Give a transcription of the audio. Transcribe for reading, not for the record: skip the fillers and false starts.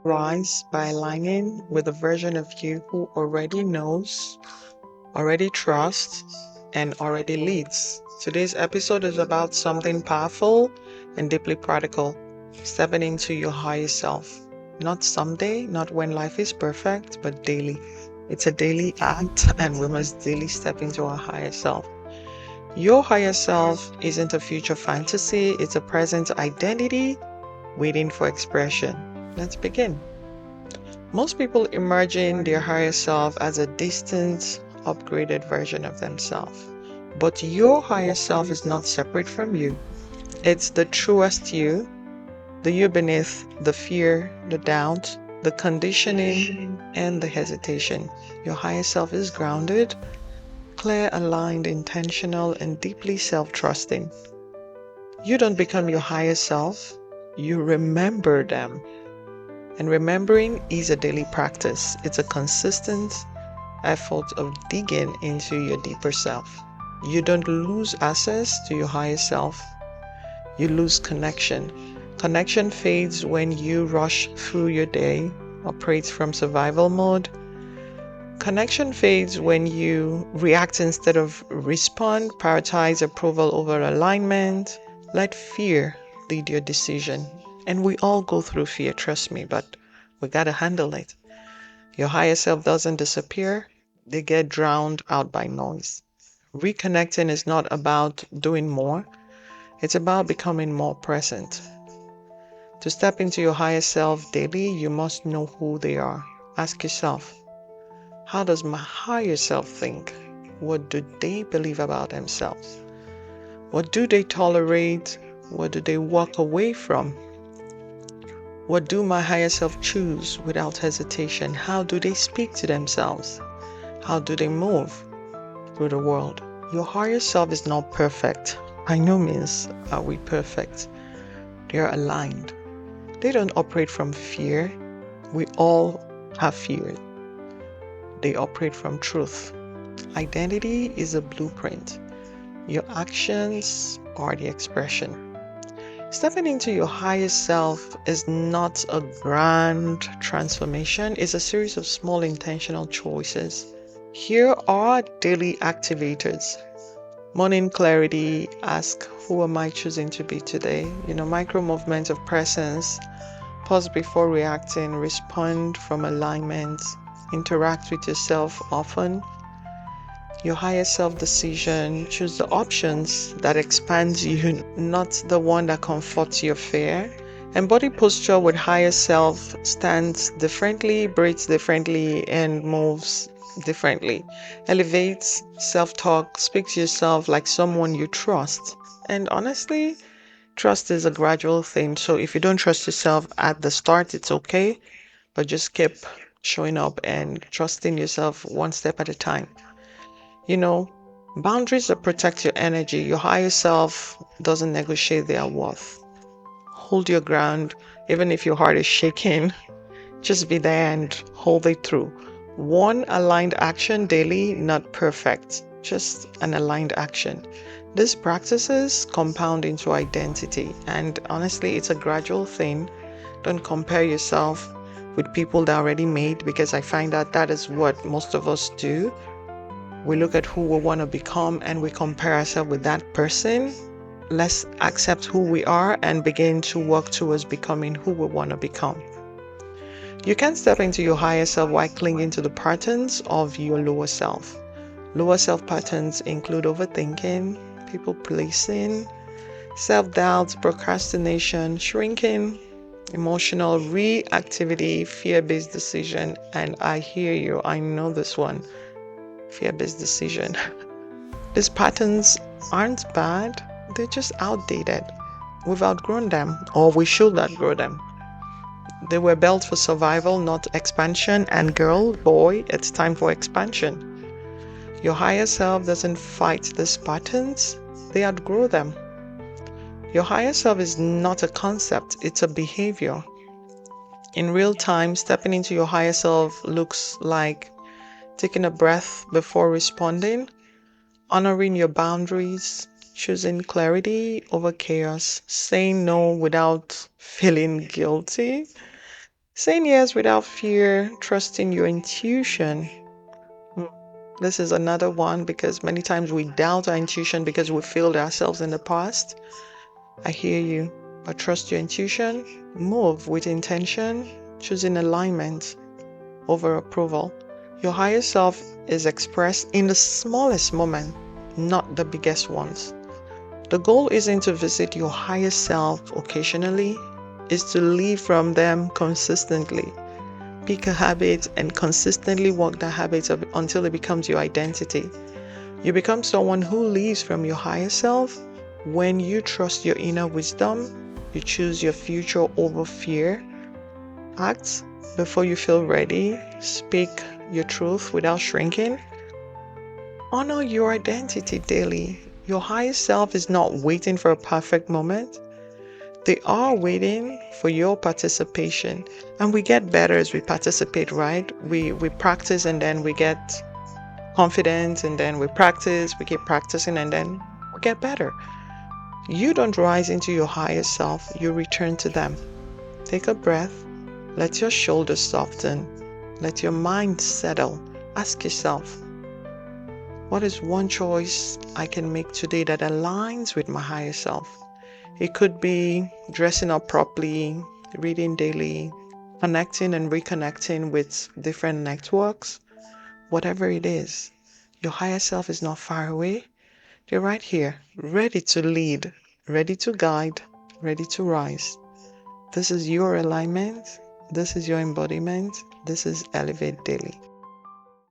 rise by aligning with a version of you who already knows, already trusts, and already leads. Today's episode is about something powerful and deeply practical, stepping into your higher self. Not someday, not when life is perfect, but daily. It's a daily act, and we must daily step into our higher self. Your higher self isn't a future fantasy, it's a present identity waiting for expression. Let's begin. Most people imagine their higher self as a distant, upgraded version of themselves. But your higher self is not separate from you. It's the truest you, the you beneath the fear, the doubt, the conditioning, and the hesitation. Your higher self is grounded, clear, aligned, intentional, and deeply self trusting. You don't become your higher self, you remember them. And remembering is a daily practice, it's a consistent effort of digging into your deeper self. You don't lose access to your higher self, you lose connection. Connection fades when you rush through your day, operate from survival mode. Connection fades when you react instead of respond, prioritize approval over alignment. Let fear lead your decision. And we all go through fear, trust me, but we gotta handle it. Your higher self doesn't disappear, they get drowned out by noise. Reconnecting is not about doing more, it's about becoming more present. To step into your higher self daily, you must know who they are. Ask yourself, how does my higher self think? What do they believe about themselves? What do they tolerate? What do they walk away from? What do my higher self choose without hesitation? How do they speak to themselves? How do they move through the world? Your higher self is not perfect. By no means are we perfect. They are aligned. They don't operate from fear. We all have fear. They operate from truth. Identity is a blueprint. Your actions are the expression. Stepping into your highest self is not a grand transformation, it's a series of small intentional choices. Here are daily activators. Morning clarity, ask who am I choosing to be today? Micro movements of presence, pause before reacting, respond from alignment, interact with yourself often. Your higher self decision, choose the options that expands you, not the one that comforts your fear. And body posture with higher self stands differently, breathes differently, and moves differently. Elevates self talk, speak to yourself like someone you trust. And honestly, trust is a gradual thing. So if you don't trust yourself at the start, it's okay, but just keep showing up and trusting yourself one step at a time. You know, boundaries that protect your energy. Your higher self doesn't negotiate their worth. Hold your ground, even if your heart is shaking. Just be there and hold it through. One aligned action daily, not perfect, just an aligned action. These practices compound into identity, and honestly, it's a gradual thing. Don't compare yourself with people that are already made, because I find that that is what most of us do. We look at who we want to become and we compare ourselves with that person. Let's accept who we are and begin to work towards becoming who we want to become. You can step into your higher self while clinging to the patterns of your lower self. Lower self patterns include overthinking, people pleasing, self doubt, procrastination, shrinking, emotional reactivity, fear based decision. And I hear you, I know this one, fear based decision. These patterns aren't bad, they're just outdated. We've outgrown them, or we should outgrow them. They were built for survival, not expansion. And girl, boy, it's time for expansion. Your higher self doesn't fight these patterns, they outgrow them. Your higher self is not a concept, it's a behavior. In real time, stepping into your higher self looks like taking a breath before responding, honoring your boundaries, choosing clarity over chaos, saying no without feeling guilty, Saying yes without fear, trusting your intuition. Hmm. This is another one because many times we doubt our intuition because we failed ourselves in the past. I hear you, but trust your intuition, move with intention, choosing alignment over approval. Your higher self is expressed in the smallest moment, not the biggest ones. The goal isn't to visit your higher self occasionally, it's to live from them consistently. Pick a habit and consistently work that habit until it becomes your identity. You become someone who lives from your higher self when you trust your inner wisdom, you choose your future over fear, act before you feel ready, speak your truth without shrinking, honor your identity daily. Your higher self is not waiting for a perfect moment. They are waiting for your participation. And we get better as we participate, right? We practice and then we get confident and then we practice, we keep practicing and then we get better. You don't rise into your higher self, you return to them. Take a breath, let your shoulders soften, let your mind settle. Ask yourself, what is one choice I can make today that aligns with my higher self? It could be dressing up properly, reading daily, connecting and reconnecting with different networks, whatever it is. Your higher self is not far away. They're right here, ready to lead, ready to guide, ready to rise. This is your alignment. This is your embodiment. This is Elevate Daily.